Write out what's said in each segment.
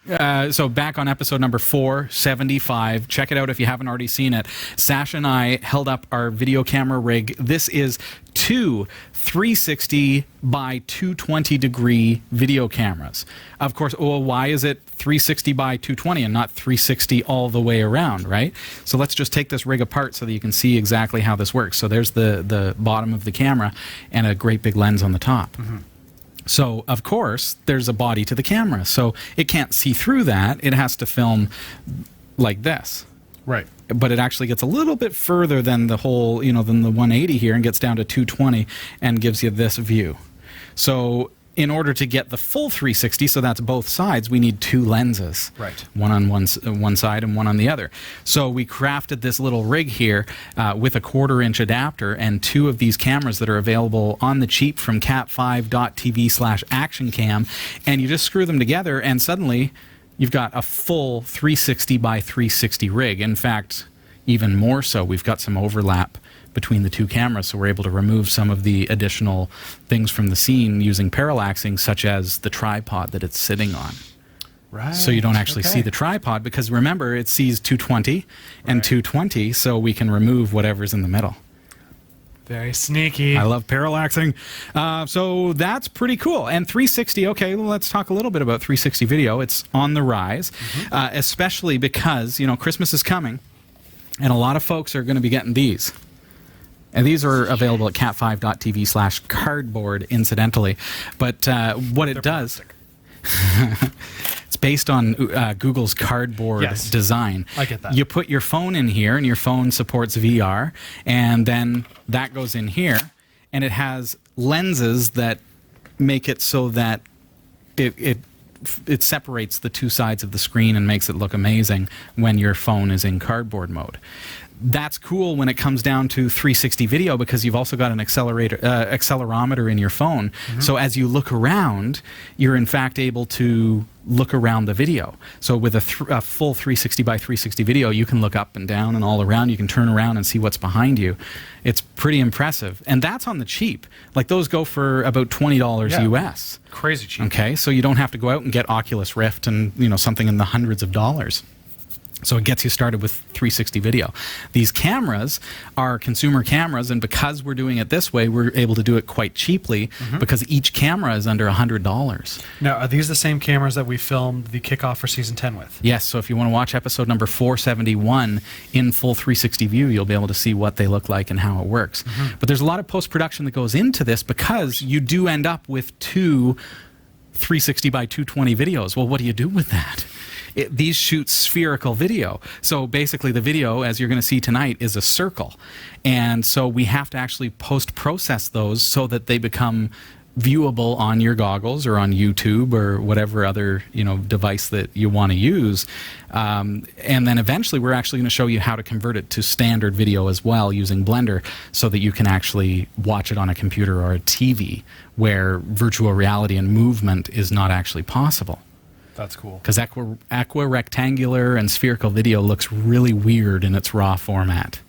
So back on episode number 475. Check it out if you haven't already seen it. Sasha and I held up our video camera rig. This is two 360 by 220 degree video cameras. Of course, well, why is it 360 by 220 and not 360 all the way around, right? So let's just take this rig apart so that you can see exactly how this works. So there's the bottom of the camera and a great big lens on the top. Mm-hmm. So, of course, there's a body to the camera. So it can't see through that. It has to film like this. Right. But it actually gets a little bit further than the whole, than the 180 here and gets down to 220 and gives you this view. So in order to get the full 360, so that's both sides, we need two lenses. Right. One on one side and one on the other. So we crafted this little rig here with a 1/4-inch adapter and two of these cameras that are available on the cheap from cat5.tv/actioncam. And you just screw them together and suddenly you've got a full 360 by 360 rig. In fact, even more so, we've got some overlap between the two cameras, so we're able to remove some of the additional things from the scene using parallaxing, such as the tripod that it's sitting on. Right. So you don't actually see the tripod, because remember, it sees 220 and 220, so we can remove whatever's in the middle. Very sneaky. I love parallaxing. So that's pretty cool. And 360, okay, well, let's talk a little bit about 360 video. It's on the rise, especially because, Christmas is coming, and a lot of folks are going to be getting these. And these are available at cat5.tv/cardboard, incidentally. But what it does, it's based on Google's cardboard design. I get that. You put your phone in here, and your phone supports VR, and then that goes in here, and it has lenses that make it so that it separates the two sides of the screen and makes it look amazing when your phone is in cardboard mode. That's cool when it comes down to 360 video, because you've also got an accelerometer in your phone. Mm-hmm. So as you look around, you're in fact able to look around the video. So with a full 360 by 360 video, you can look up and down and all around. You can turn around and see what's behind you. It's pretty impressive. And that's on the cheap. Like, those go for about $20 US. Crazy cheap. Okay, so you don't have to go out and get Oculus Rift and something in the hundreds of dollars. So it gets you started with 360 video. These cameras are consumer cameras, and because we're doing it this way, we're able to do it quite cheaply, because each camera is under $100. Now, are these the same cameras that we filmed the kickoff for Season 10 with? Yes, so if you want to watch episode number 471 in full 360 view, you'll be able to see what they look like and how it works. But there's a lot of post-production that goes into this, because you do end up with two 360 by 220 videos. Well, what do you do with that? These shoot spherical video. So basically the video, as you're going to see tonight, is a circle. And so we have to actually post-process those so that they become viewable on your goggles or on YouTube or whatever other device that you want to use. And then eventually we're actually going to show you how to convert it to standard video as well using Blender, so that you can actually watch it on a computer or a TV where virtual reality and movement is not actually possible. That's cool. Because equirectangular and spherical video looks really weird in its raw format.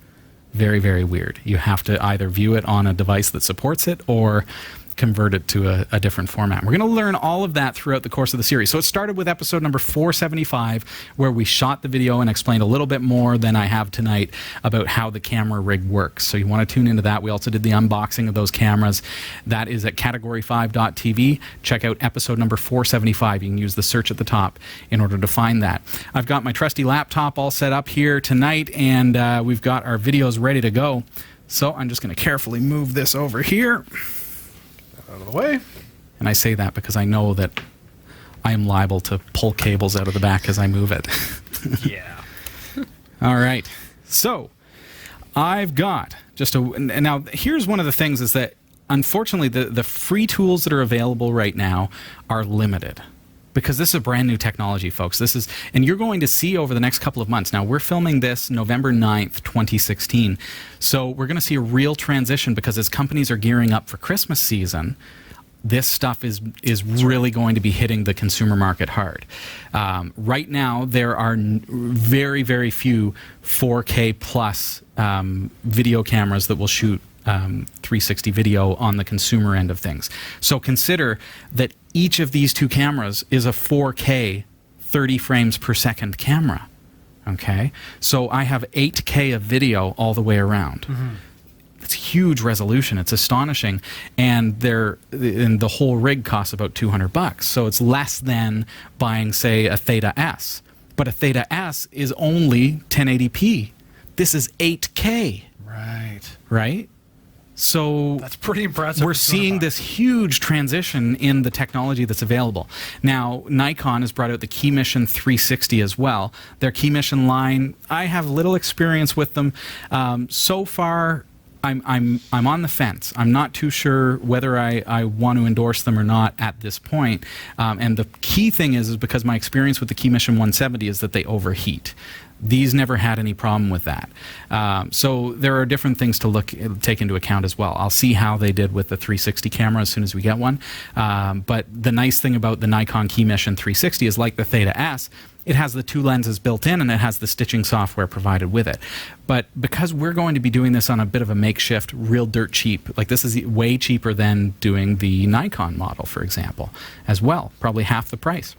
Very, very weird. You have to either view it on a device that supports it or convert it to a different format. We're going to learn all of that throughout the course of the series. So it started with episode number 475, where we shot the video and explained a little bit more than I have tonight about how the camera rig works. So you want to tune into that. We also did the unboxing of those cameras. That is at category5.tv. Check out episode number 475. You can use the search at the top in order to find that. I've got my trusty laptop all set up here tonight, and we've got our videos ready to go. So I'm just going to carefully move this over here. Out of the way. And I say that because I know that I am liable to pull cables out of the back as I move it. Yeah. All right. So I've got now here's one of the things is that unfortunately the free tools that are available right now are limited, because this is a brand new technology, folks. And you're going to see over the next couple of months. Now, we're filming this November 9th, 2016. So we're going to see a real transition, because as companies are gearing up for Christmas season, this stuff is really going to be hitting the consumer market hard. Right now, there are very, very few 4K plus video cameras that will shoot 360 video on the consumer end of things. So consider that each of these two cameras is a 4K 30 frames per second camera. Okay, so I have 8K of video all the way around. It's huge resolution. It's astonishing, and the whole rig costs about $200. So it's less than buying, say, a Theta S. But a Theta S is only 1080p. This is 8K. Right. So that's pretty impressive. We're seeing this huge transition in the technology that's available. Now, Nikon has brought out the Key Mission 360 as well. Their Key Mission line, I have little experience with them. So far, I'm on the fence. I'm not too sure whether I want to endorse them or not at this point. And the key thing is because my experience with the Key Mission 170 is that they overheat. These never had any problem with that. So there are different things to take into account as well. I'll see how they did with the 360 camera as soon as we get one. But the nice thing about the Nikon Key Mission 360 is, like the Theta S, it has the 2 lenses built in and it has the stitching software provided with it. But because we're going to be doing this on a bit of a makeshift, real dirt cheap, like this is way cheaper than doing the Nikon model, for example, as well, probably half the price.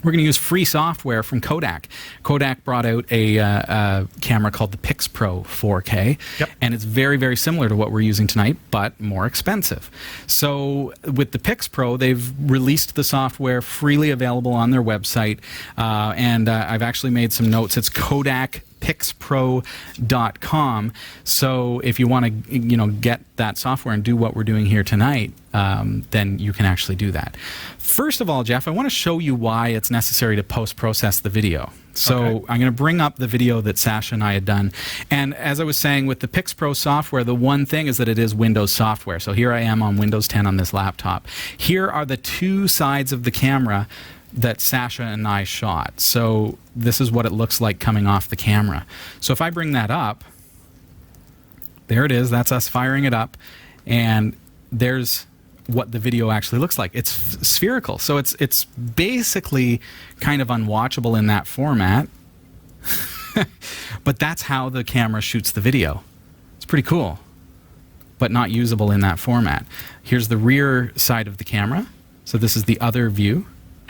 We're going to use free software from Kodak. Kodak brought out a camera called the Pix Pro 4K, and it's very, very similar to what we're using tonight, but more expensive. So with the Pix Pro, they've released the software freely available on their website, and I've actually made some notes. It's kodakpixpro.com. So if you want to, get that software and do what we're doing here tonight, then you can actually do that. First of all, Jeff, I want to show you why it's necessary to post-process the video. So I'm going to bring up the video that Sasha and I had done. And as I was saying, with the Pix Pro software, the one thing is that it is Windows software. So here I am on Windows 10 on this laptop. Here are the 2 sides of the camera that Sasha and I shot. So this is what it looks like coming off the camera. So if I bring that up, there it is. That's us firing it up. And there's what the video actually looks like. It's spherical. So it's basically kind of unwatchable in that format. But that's how the camera shoots the video. It's pretty cool, but not usable in that format. Here's the rear side of the camera. So this is the other view.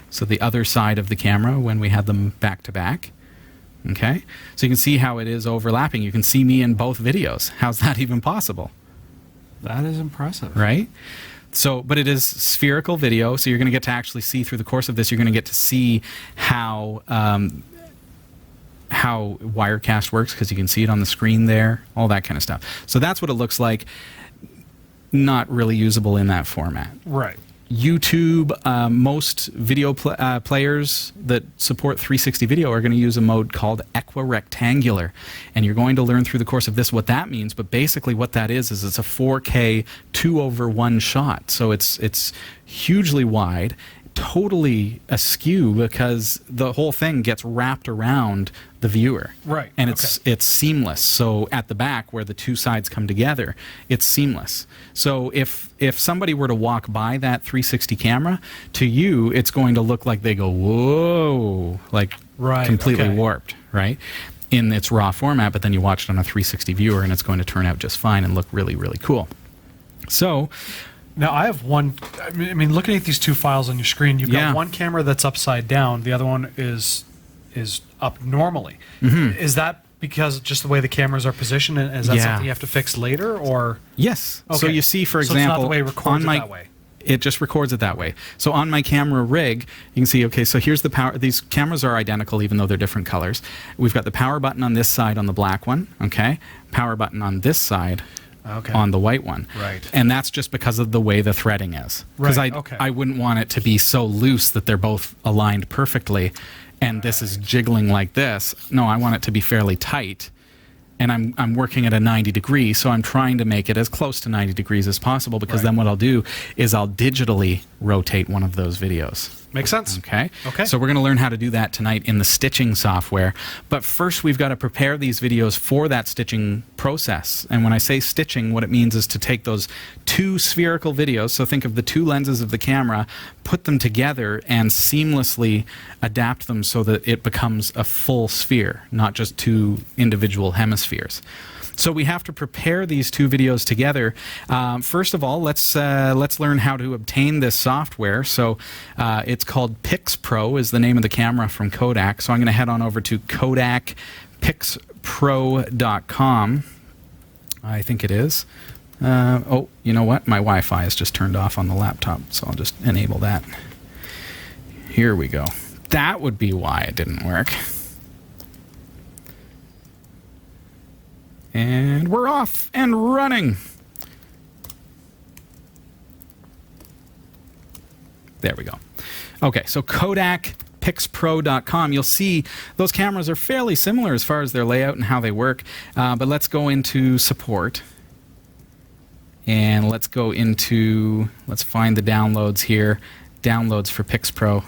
So the other side of the camera when we had them back to back. Okay? So you can see how it is overlapping. You can see me in both videos. How's that even possible? That is impressive. Right? So, but it is spherical video, so you're going to get to actually see through the course of this, you're going to get to see how Wirecast works, because you can see it on the screen there, all that kind of stuff. So that's what it looks like. Not really usable in that format. Right. YouTube, most video players that support 360 video are going to use a mode called equirectangular, and you're going to learn through the course of this what that means. But basically what that is it's a 4K 2:1 shot, so it's hugely wide, totally askew, because the whole thing gets wrapped around the viewer. Right. And it's seamless. So at the back where the 2 sides come together, it's seamless. So if somebody were to walk by that 360 camera, to you it's going to look like they go, whoa, like completely warped, right? In its raw format, but then you watch it on a 360 viewer and it's going to turn out just fine and look really, really cool. So now I have one. I mean, looking at these 2 files on your screen, you've got one camera that's upside down. The other one is up normally. Is that because just the way the cameras are positioned, and is that something you have to fix later, or? Yes. Okay. So you see, for example, it's not the way it records it that way. It just records it that way. So on my camera rig, you can see, okay, so here's the power. These cameras are identical even though they're different colors. We've got the power button on this side on the black one, okay? Power button on this side on the white one. Right. And that's just because of the way the threading is. Because I wouldn't want it to be so loose that they're both aligned perfectly and this is jiggling like this. No, I want it to be fairly tight. And I'm working at a 90 degree, so I'm trying to make it as close to 90 degrees as possible, because then what I'll do is I'll digitally rotate one of those videos. Makes sense. Okay. So we're going to learn how to do that tonight in the stitching software. But first, we've got to prepare these videos for that stitching process. And when I say stitching, what it means is to take those 2 spherical videos, so think of the 2 lenses of the camera, put them together and seamlessly adapt them so that it becomes a full sphere, not just 2 individual hemispheres. So we have to prepare these two videos together. First of all, let's learn how to obtain this software. So it's called PixPro is the name of the camera from Kodak. So I'm going to head on over to kodakpixpro.com. I think it is. Oh, you know what? My Wi-Fi is just turned off on the laptop, so I'll just enable that. Here we go. That would be why it didn't work. And we're off and running. There we go. Okay, so kodakpixpro.com. You'll see those cameras are fairly similar as far as their layout and how they work. But let's go into support. And let's go into, let's find the downloads here. Downloads for PixPro.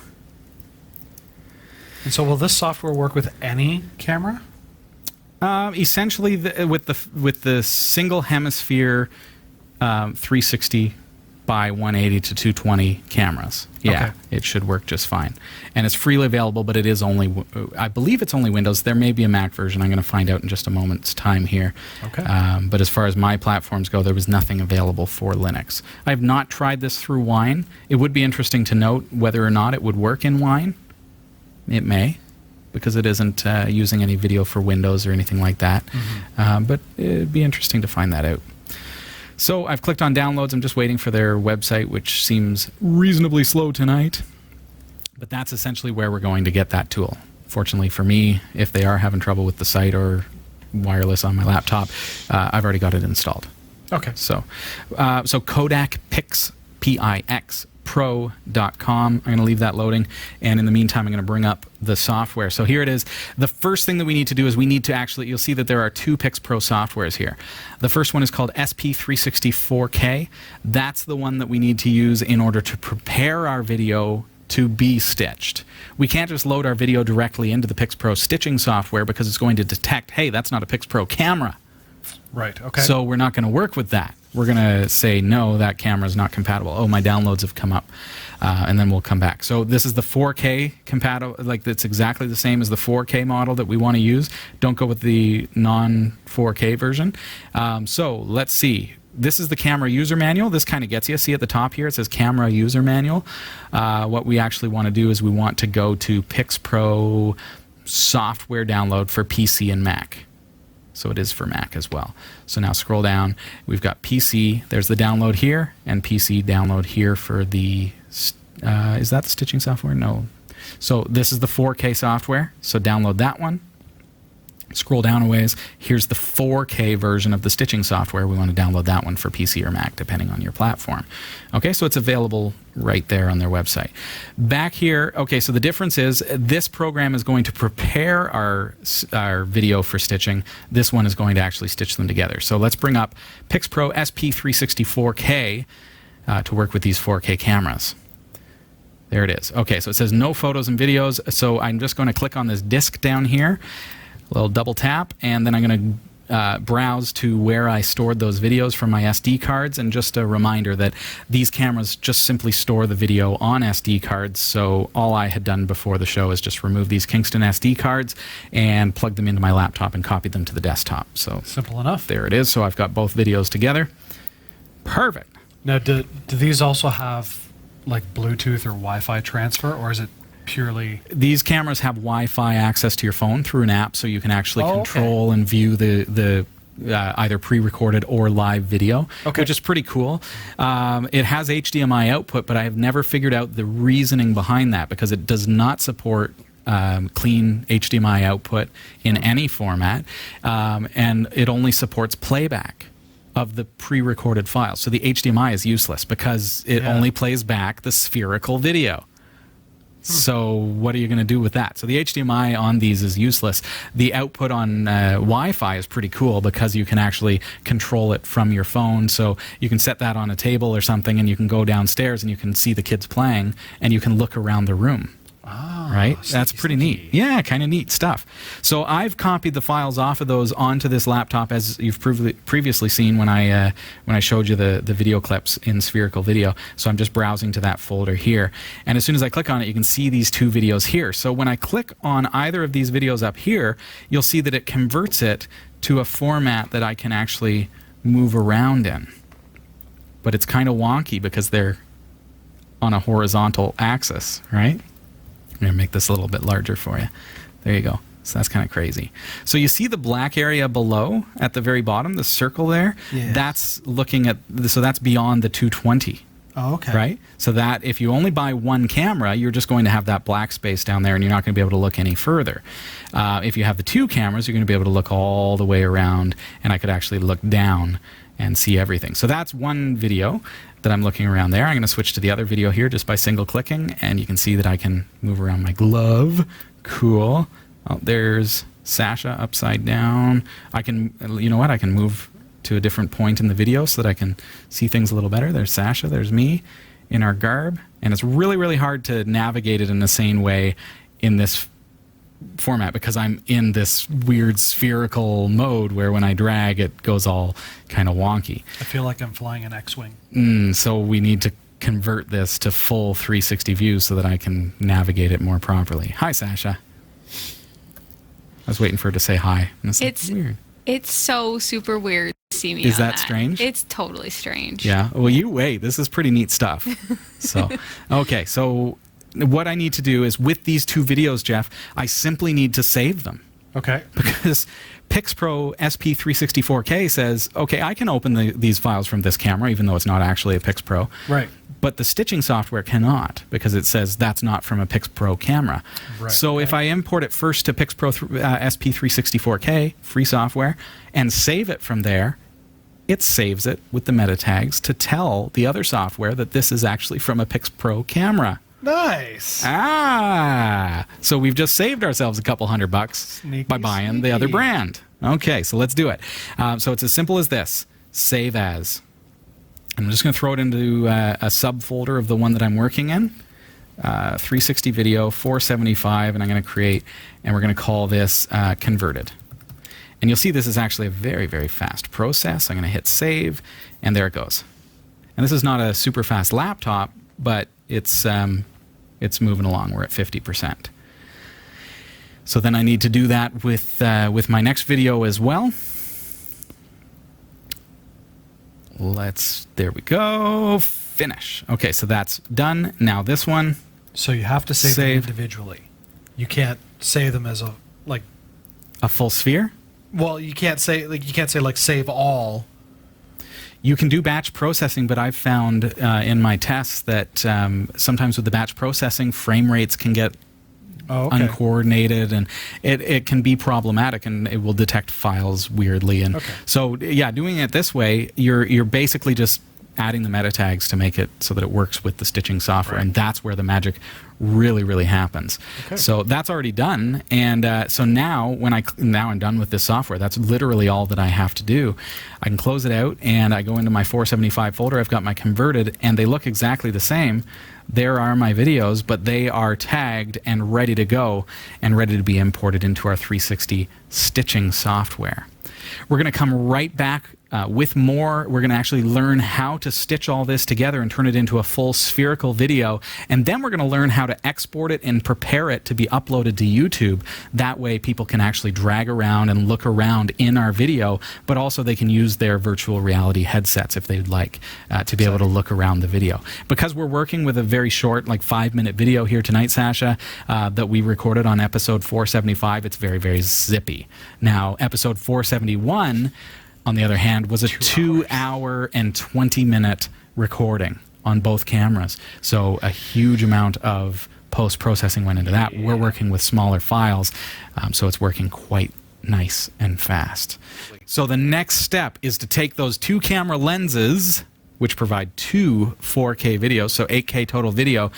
And so will this software work with any camera? Essentially, with the single hemisphere 360 by 180 to 220 cameras, yeah, it should work just fine. And it's freely available, but it is only, I believe it's only Windows. There may be a Mac version. I'm going to find out in just a moment's time here. Okay. But as far as my platforms go, there was nothing available for Linux. I have not tried this through Wine. It would be interesting to note whether or not it would work in Wine. It may, because it isn't using any video for Windows or anything like that. But it'd be interesting to find that out. So I've clicked on downloads. I'm just waiting for their website, which seems reasonably slow tonight. But that's essentially where we're going to get that tool. Fortunately for me, if they are having trouble with the site or wireless on my laptop, I've already got it installed. Okay. So Kodak Pix, P-I-X, pro.com. I'm going to leave that loading, and in the meantime I'm going to bring up the software. So here it is. The first thing that we need to do is we need to actually, you'll see that there are two PixPro softwares here. The first one is called SP364K. That's the one that we need to use in order to prepare our video to be stitched. We can't just load our video directly into the PixPro stitching software because it's going to detect, hey, that's not a PixPro camera. Right, okay. So we're not going to work with that. We're going to say, no, that camera is not compatible. Oh, my downloads have come up. And then we'll come back. So this is the 4K compatible, like it's exactly the same as the 4K model that we want to use. Don't go with the non-4K version. So let's see. This is the camera user manual. This kind of gets you. See at the top here, it says camera user manual. What we actually want to do is we want to go to PixPro software download for PC and Mac. So it is for Mac as well. So now scroll down. We've got PC. There's the download here, and PC download here for the, is that the stitching software? No. So this is the 4K software. So download that one. Scroll down a ways. Here's the 4K version of the stitching software. We want to download that one for PC or Mac, depending on your platform. Okay, so it's available right there on their website. Back here, okay, so the difference is this program is going to prepare our video for stitching. This one is going to actually stitch them together. So let's bring up PixPro SP364K to work with these 4K cameras. There it is. Okay, so it says no photos and videos. So I'm just going to click on this disk down here. A little double tap, and then I'm going to browse to where I stored those videos from my SD cards. And just a reminder that these cameras just simply store the video on SD cards. So all I had done before the show is just remove these Kingston SD cards and plug them into my laptop and copy them to the desktop. So simple enough. There it is. So I've got both videos together. Perfect. Now, do these also have like Bluetooth or Wi-Fi transfer, or is it purely? These cameras have Wi-Fi access to your phone through an app, so you can actually control and view the either pre-recorded or live video, which is pretty cool. It has HDMI output, but I have never figured out the reasoning behind that because it does not support clean HDMI output in any format, and it only supports playback of the pre-recorded file. So the HDMI is useless because it only plays back the spherical video. So what are you going to do with that? So the HDMI on these is useless. The output on Wi-Fi is pretty cool because you can actually control it from your phone. So you can set that on a table or something, and you can go downstairs and you can see the kids playing, and you can look around the room. Oh, right? That's pretty neat. Yeah, kind of neat stuff. So I've copied the files off of those onto this laptop, as you've previously seen when I showed you the video clips in Spherical Video. So I'm just browsing to that folder here. And as soon as I click on it, you can see these two videos here. So when I click on either of these videos up here, you'll see that it converts it to a format that I can actually move around in. But it's kind of wonky because they're on a horizontal axis, right? I'm going to make this a little bit larger for you. There you go. So that's kind of crazy. So you see the black area below at the very bottom, the circle there? Yes. That's looking at, so that's beyond the 220. Oh, okay. Right? So that if you only buy one camera, you're just going to have that black space down there and you're not going to be able to look any further. If you have the two cameras, you're going to be able to look all the way around, and I could actually look down and see everything. So that's one video that I'm looking around there. I'm going to switch to the other video here just by single clicking, and you can see that I can move around my glove. Cool. Oh, there's Sasha upside down. I can, you know what? I can move to a different point in the video so that I can see things a little better. There's Sasha, there's me in our garb, and it's really, really hard to navigate it in a sane way in this format because I'm in this weird spherical mode where when I drag it goes all kind of wonky. I feel like I'm flying an X-Wing. So we need to convert this to full 360 view so that I can navigate it more properly. Hi, Sasha. I was waiting for her to say hi. And it's weird. It's so super weird to see me. Is on that strange? It's totally strange. Yeah. Well, you wait. This is pretty neat stuff. So, okay. So what I need to do is with these two videos, Jeff, I simply need to save them. Okay. Because PixPro SP364K says, okay, I can open these files from this camera, even though it's not actually a PixPro. Right. But the stitching software cannot, because it says that's not from a PixPro camera. Right. So if I import it first to PixPro SP364K, free software, and save it from there, it saves it with the meta tags to tell the other software that this is actually from a PixPro camera. Nice. So we've just saved ourselves a couple $100 Sneaky, by buying the other brand. Okay, so let's do it. So it's as simple as this. Save as. I'm just going to throw it into a subfolder of the one that I'm working in. 360 video, 475, and I'm going to create, and we're going to call this converted. And you'll see this is actually a very, very fast process. I'm going to hit save, and there it goes. And this is not a super fast laptop, but it's moving along. We're at 50%. So then I need to do that with my next video as well. There we go. Finish. Okay, so that's done. Now this one. So you have to save them individually. You can't save them as a full sphere. Well, you can't say save all. You can do batch processing, but I've found in my tests that sometimes with the batch processing, frame rates can get uncoordinated, and it can be problematic, and it will detect files weirdly. And so, yeah, doing it this way, you're basically just adding the meta tags to make it so that it works with the stitching software, and that's where the magic really, really happens. So that's already done, and so now I'm done with this software. That's literally all that I have to do. I can close it out, and I go into my 475 folder. I've got my converted, and they look exactly the same. There are my videos, but they are tagged and ready to go and ready to be imported into our 360 stitching software. We're going to come right back with more. We're going to actually learn how to stitch all this together and turn it into a full spherical video, and then we're going to learn how to export it and prepare it to be uploaded to YouTube. That way people can actually drag around and look around in our video, but also they can use their virtual reality headsets if they'd like to be able to look around the video. Because we're working with a very short, like 5-minute video here tonight, Sasha, that we recorded on episode 475, it's very, very zippy. Now, episode 471, on the other hand, was a 2-hour and 20-minute recording on both cameras. So a huge amount of post-processing went into that. We're working with smaller files, so it's working quite nice and fast. So the next step is to take those 2 camera lenses, which provide 2 4K videos, so 8K total video,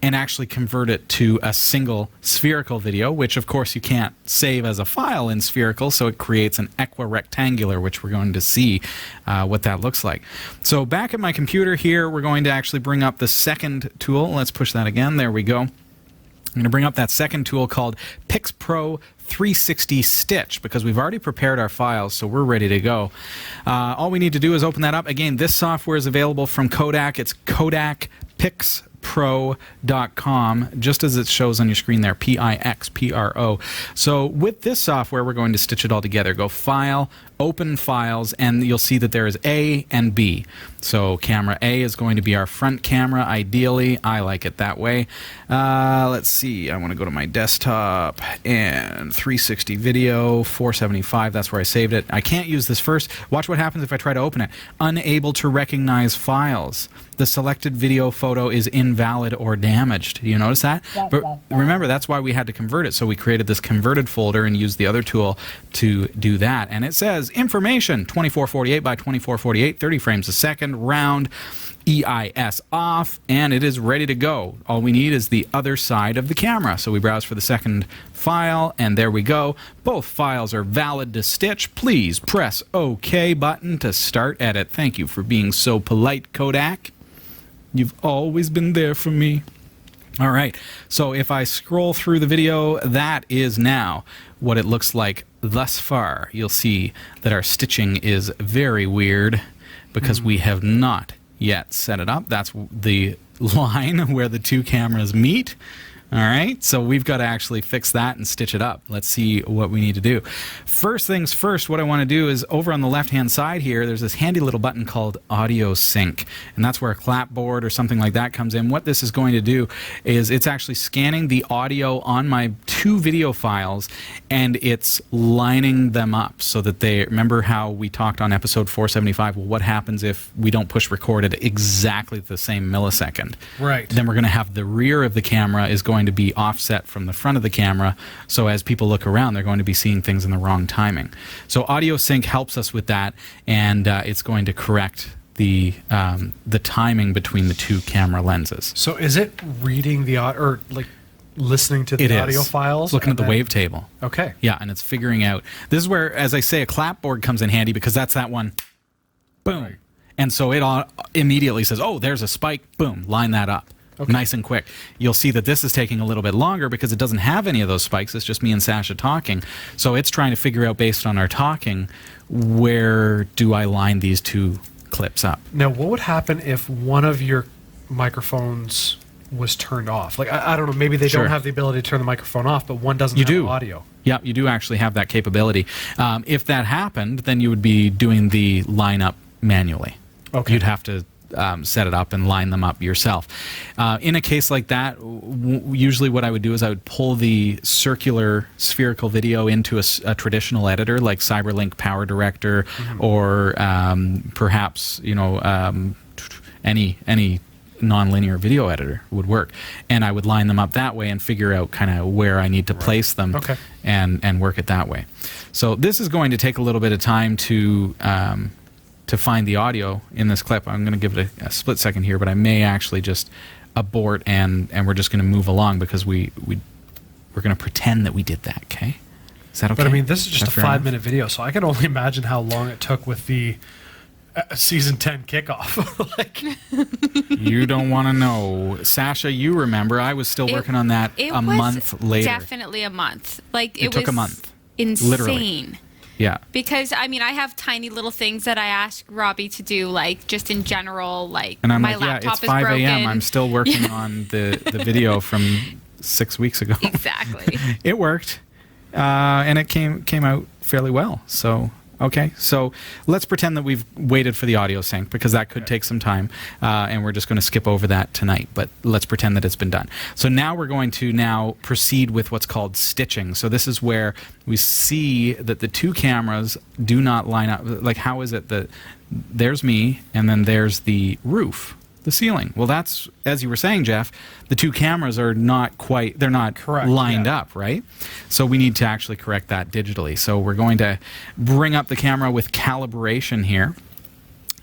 and actually convert it to a single spherical video, which of course you can't save as a file in spherical, so it creates an equirectangular, which we're going to see what that looks like. So back at my computer here, we're going to actually bring up the second tool. Let's push that again. There we go. I'm going to bring up that second tool called PixPro 360 Stitch, because we've already prepared our files, so we're ready to go. All we need to do is open that up. Again, this software is available from Kodak. It's Kodak Pix pixpro.com, just as it shows on your screen there, Pixpro. So with this software, we're going to stitch it all together. Go File, Open Files, and you'll see that there is A and B. So camera A is going to be our front camera, ideally. I like it that way. Let's see. I want to go to my desktop and 360 video, 475. That's where I saved it. I can't use this first. Watch what happens if I try to open it. Unable to recognize files. The selected video photo is invalid or damaged. Do you notice that? But remember, that's why we had to convert it. So we created this converted folder and used the other tool to do that. And it says information 2448 by 2448, 30 frames a second, round, EIS off, and it is ready to go. All we need is the other side of the camera. So we browse for the second file, and there we go. Both files are valid to stitch. Please press OK button to start edit. Thank you for being so polite, Kodak. You've always been there for me. All right, so if I scroll through the video, that is now what it looks like thus far. You'll see that our stitching is very weird because we have not yet set it up. That's the line where the two cameras meet. All right, so we've got to actually fix that and stitch it up. Let's see what we need to do. First things first, what I want to do is over on the left-hand side here, there's this handy little button called Audio Sync, and that's where a clapboard or something like that comes in. What this is going to do is it's actually scanning the audio on my two video files, and it's lining them up so that they, remember how we talked on episode 475, well, what happens if we don't push record at exactly the same millisecond? Right. Then we're going to have the rear of the camera is going to be offset from the front of the camera, so as people look around, they're going to be seeing things in the wrong timing. So Audio Sync helps us with that, and it's going to correct the timing between the two camera lenses. So is it reading the audio, or like listening to the audio files? It's looking at the wavetable. Okay. Yeah, and it's figuring out. This is where, as I say, a clapboard comes in handy because that's that one. Boom. Right. And so it immediately says, oh, there's a spike. Boom. Line that up. Okay. Nice and quick. You'll see that this is taking a little bit longer because it doesn't have any of those spikes. It's just me and Sasha talking. So it's trying to figure out, based on our talking, where do I line these two clips up. Now, what would happen if one of your microphones was turned off? Like, I don't know, maybe they don't have the ability to turn the microphone off, but one doesn't have audio. Yeah, you do actually have that capability. If that happened, then you would be doing the lineup manually. Okay. You'd have to set it up and line them up yourself. In a case like that, usually what I would do is I would pull the circular spherical video into a traditional editor like CyberLink Power Director, or perhaps any nonlinear video editor would work, and I would line them up that way and figure out kind of where I need to place them, and work it that way. So this is going to take a little bit of time to find the audio in this clip. I'm going to give it a split second here, but I may actually just abort and we're just going to move along because we're going to pretend that we did that, okay? Is that okay? But I mean, this is just a 5-minute video, so I can only imagine how long it took with the season 10 kickoff. You don't want to know. Sasha, you remember, I was still working on that a month later. Definitely a month. It took a month. Insane. Literally. Yeah. Because, I mean, I have tiny little things that I ask Robbie to do, like, just in general, like, and I'm my like, laptop it's 5 a.m. I'm still working on the video from 6 weeks ago. Exactly. It worked, and it came out fairly well. So, okay. So let's pretend that we've waited for the audio sync, because that could take some time, and we're just going to skip over that tonight. But let's pretend that it's been done. So now we're going to proceed with what's called stitching. So this is where we see that the two cameras do not line up. Like, how is it that there's me and then there's the roof, the ceiling? Well, that's, as you were saying, Jeff, the two cameras are not quite, they're not lined up, right? So we need to actually correct that digitally. So we're going to bring up the camera with calibration here,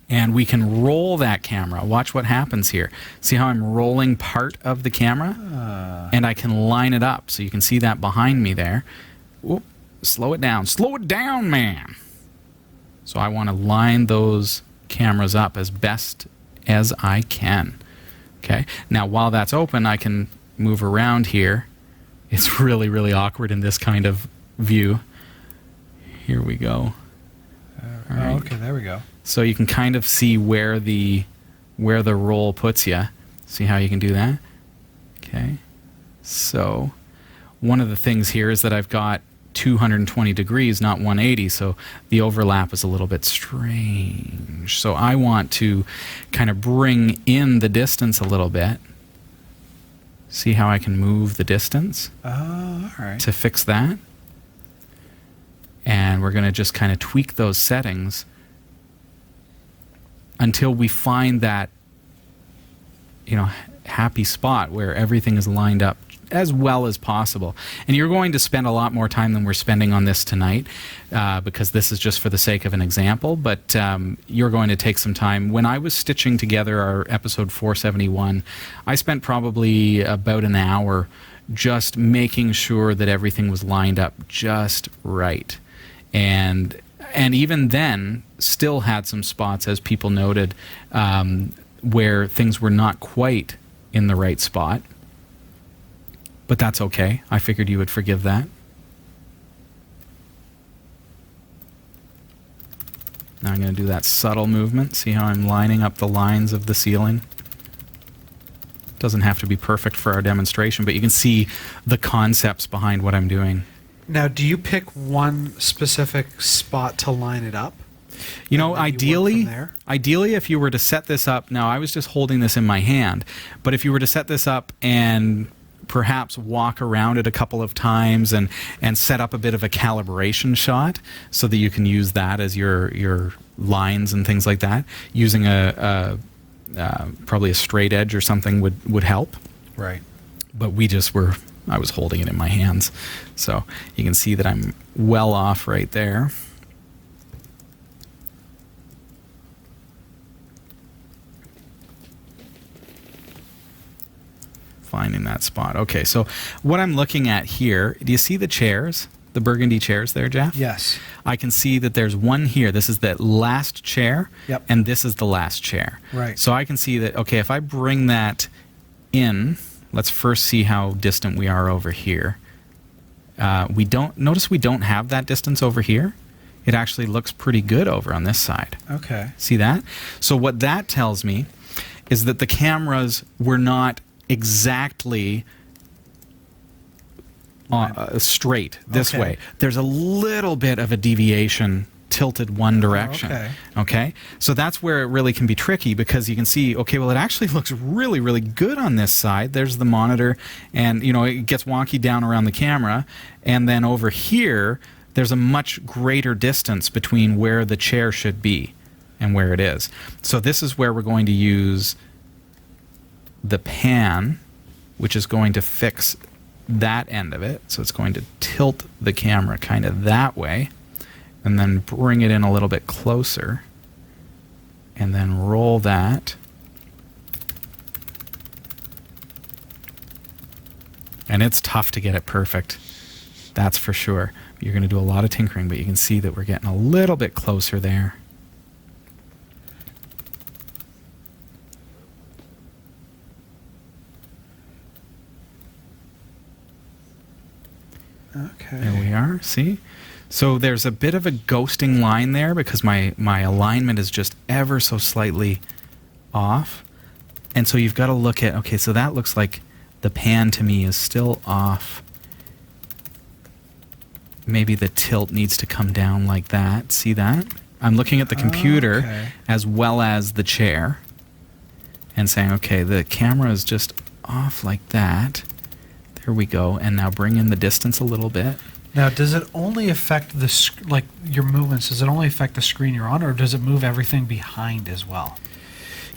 and we can roll that camera. Watch what happens here. See how I'm rolling part of the camera? And I can line it up. So you can see that behind me there. Whoop, slow it down. Slow it down, man. So I want to line those cameras up as best as I can. Okay. Now, while that's open, I can move around here. It's really, really awkward in this kind of view. Here we go. All right. Okay, there we go. So you can kind of see where the roll puts you. See how you can do that? Okay. So one of the things here is that I've got 220 degrees, not 180, so the overlap is a little bit strange. So I want to kind of bring in the distance a little bit. See how I can move the distance all right. to fix that? And we're going to just kind of tweak those settings until we find that, happy spot where everything is lined up as well as possible. And you're going to spend a lot more time than we're spending on this tonight, because this is just for the sake of an example, but you're going to take some time. When I was stitching together our episode 471, I spent probably about an hour just making sure that everything was lined up just right. And even then, still had some spots, as people noted, where things were not quite in the right spot. But that's okay. I figured you would forgive that. Now I'm going to do that subtle movement. See how I'm lining up the lines of the ceiling? Doesn't have to be perfect for our demonstration, but you can see the concepts behind what I'm doing. Now, do you pick one specific spot to line it up? Ideally, if you were to set this up, now I was just holding this in my hand, but if you were to set this up and perhaps walk around it a couple of times and set up a bit of a calibration shot so that you can use that as your lines and things like that, using probably a straight edge or something would help. Right. But I was holding it in my hands, so you can see that I'm well off right there. Finding that spot. Okay, so what I'm looking at here, do you see the chairs? The burgundy chairs there, Jeff? Yes. I can see that there's one here. This is the last chair, yep. And this is the last chair. Right. So I can see that, okay, if I bring that in, let's first see how distant we are over here. Notice we don't have that distance over here. It actually looks pretty good over on this side. Okay. See that? So what that tells me is that the cameras were not exactly straight this way. There's a little bit of a deviation tilted one direction. Okay. So that's where it really can be tricky, because you can see, okay, well, it actually looks really, really good on this side. There's the monitor, and it gets wonky down around the camera, and then over here there's a much greater distance between where the chair should be and where it is. So this is where we're going to use the pan, which is going to fix that end of it. So it's going to tilt the camera kind of that way, and then bring it in a little bit closer, and then roll that. And it's tough to get it perfect, that's for sure. You're going to do a lot of tinkering, but you can see that we're getting a little bit closer there. Okay. There we are, see? So there's a bit of a ghosting line there because my alignment is just ever so slightly off. And so you've got to look at, okay, so that looks like the pan to me is still off. Maybe the tilt needs to come down like that. See that? I'm looking at the computer as well as the chair and saying, okay, the camera is just off like that. There we go. And now bring in the distance a little bit. Now, does it only affect your movements? Does it only affect the screen you're on, or does it move everything behind as well?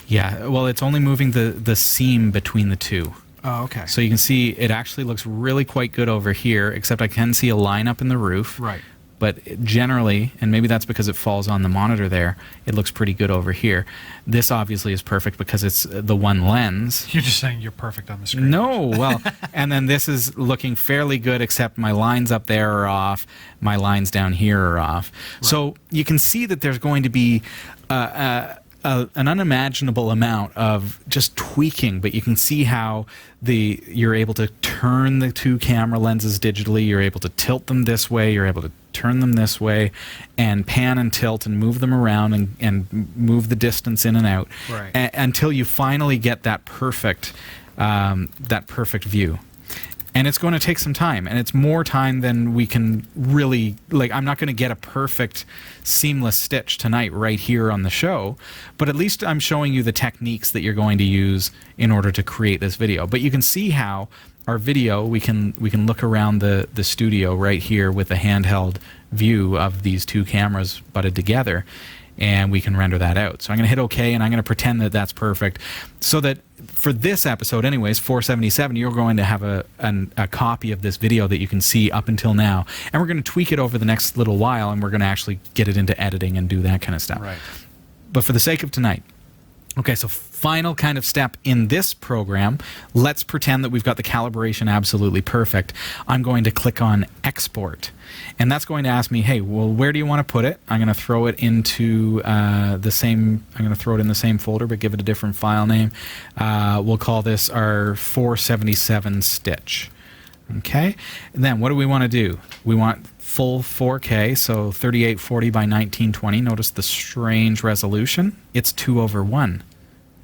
Yeah, well, it's only moving the seam between the two. Oh, okay. So you can see it actually looks really quite good over here, except I can see a line up in the roof. Right. But generally, and maybe that's because it falls on the monitor there, it looks pretty good over here. This obviously is perfect because it's the one lens. You're just saying you're perfect on the screen. No, well, and then this is looking fairly good, except my lines up there are off, my lines down here are off. Right. So you can see that there's going to be an unimaginable amount of just tweaking, but you can see how you're able to turn the two camera lenses digitally. You're able to tilt them this way. You're able to turn them this way, and pan and tilt and move them around and move the distance in and out, right. Until you finally get that perfect view. And it's going to take some time, and it's more time than we can really, like, I'm not going to get a perfect seamless stitch tonight right here on the show, but at least I'm showing you the techniques that you're going to use in order to create this video. But you can see how our video, we can look around the studio right here with a handheld view of these two cameras butted together, and we can render that out. So I'm going to hit OK, and I'm going to pretend that that's perfect, so that for this episode anyways, 477, you're going to have a copy of this video that you can see up until now, and we're going to tweak it over the next little while, and we're going to actually get it into editing and do that kind of stuff. Right. But for the sake of tonight, okay, so final kind of step in this program, let's pretend that we've got the calibration absolutely perfect. I'm going to click on Export, and that's going to ask me, hey, well, where do you want to put it? I'm going to throw it into I'm going to throw it in the same folder, but give it a different file name. We'll call this our 477 stitch. Okay, and then what do we want to do? We want full 4K, so 3840 by 1920. Notice the strange resolution. It's 2/1,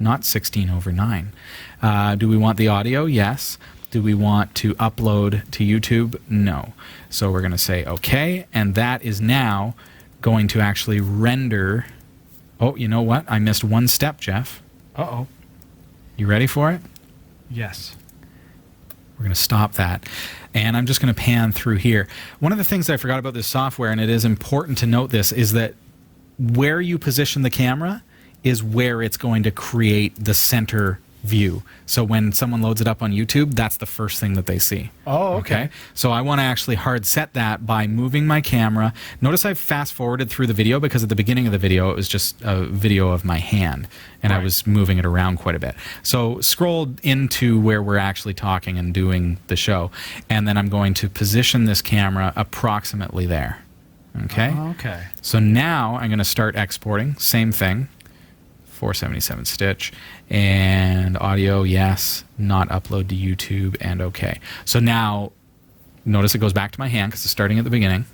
not 16/9. Do we want the audio? Yes. Do we want to upload to YouTube? No. So we're going to say OK, and that is now going to actually render. Oh, you know what? I missed one step, Jeff. Uh-oh. You ready for it? Yes. We're going to stop that, and I'm just going to pan through here. One of the things that I forgot about this software, and it is important to note this, is that where you position the camera is where it's going to create the center view. So when someone loads it up on YouTube, that's the first thing that they see. Oh, okay. So I want to actually hard set that by moving my camera. Notice I've fast forwarded through the video, because at the beginning of the video it was just a video of my hand, and I was moving it around quite a bit. So scroll into where we're actually talking and doing the show, and then I'm going to position this camera approximately there. Okay? Okay. So now I'm going to start exporting. Same thing. 477 stitch, and audio, yes, not upload to YouTube, and OK. So now notice it goes back to my hand because it's starting at the beginning,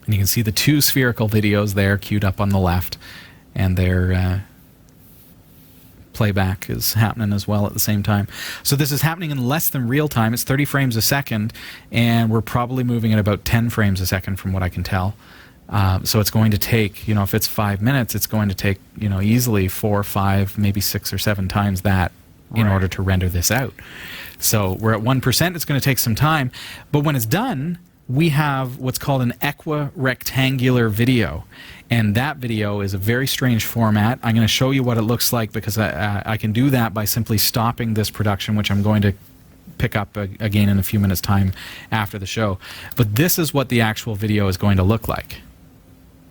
and you can see the two spherical videos there queued up on the left, and their playback is happening as well at the same time. So this is happening in less than real time. It's 30 frames a second, and we're probably moving at about 10 frames a second from what I can tell. So it's going to take, if it's 5 minutes, it's going to take, easily 4 or 5, maybe 6 or 7 times that in order to render this out. So we're at 1%. It's going to take some time. But when it's done, we have what's called an equirectangular video. And that video is a very strange format. I'm going to show you what it looks like, because I can do that by simply stopping this production, which I'm going to pick up again in a few minutes' time after the show. But this is what the actual video is going to look like.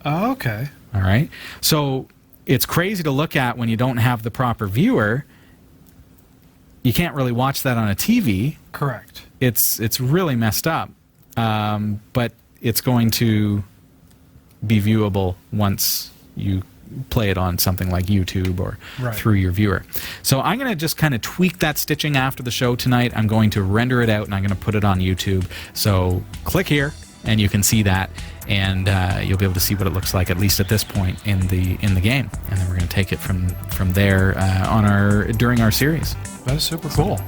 Oh, okay. All right. So it's crazy to look at when you don't have the proper viewer. You can't really watch that on a TV. Correct. It's really messed up. But it's going to be viewable once you play it on something like YouTube or through your viewer. So I'm going to just kind of tweak that stitching after the show tonight. I'm going to render it out, and I'm going to put it on YouTube. So click here, and you can see that, and you'll be able to see what it looks like, at least at this point in the game. And then we're going to take it from there during our series. That is super cool.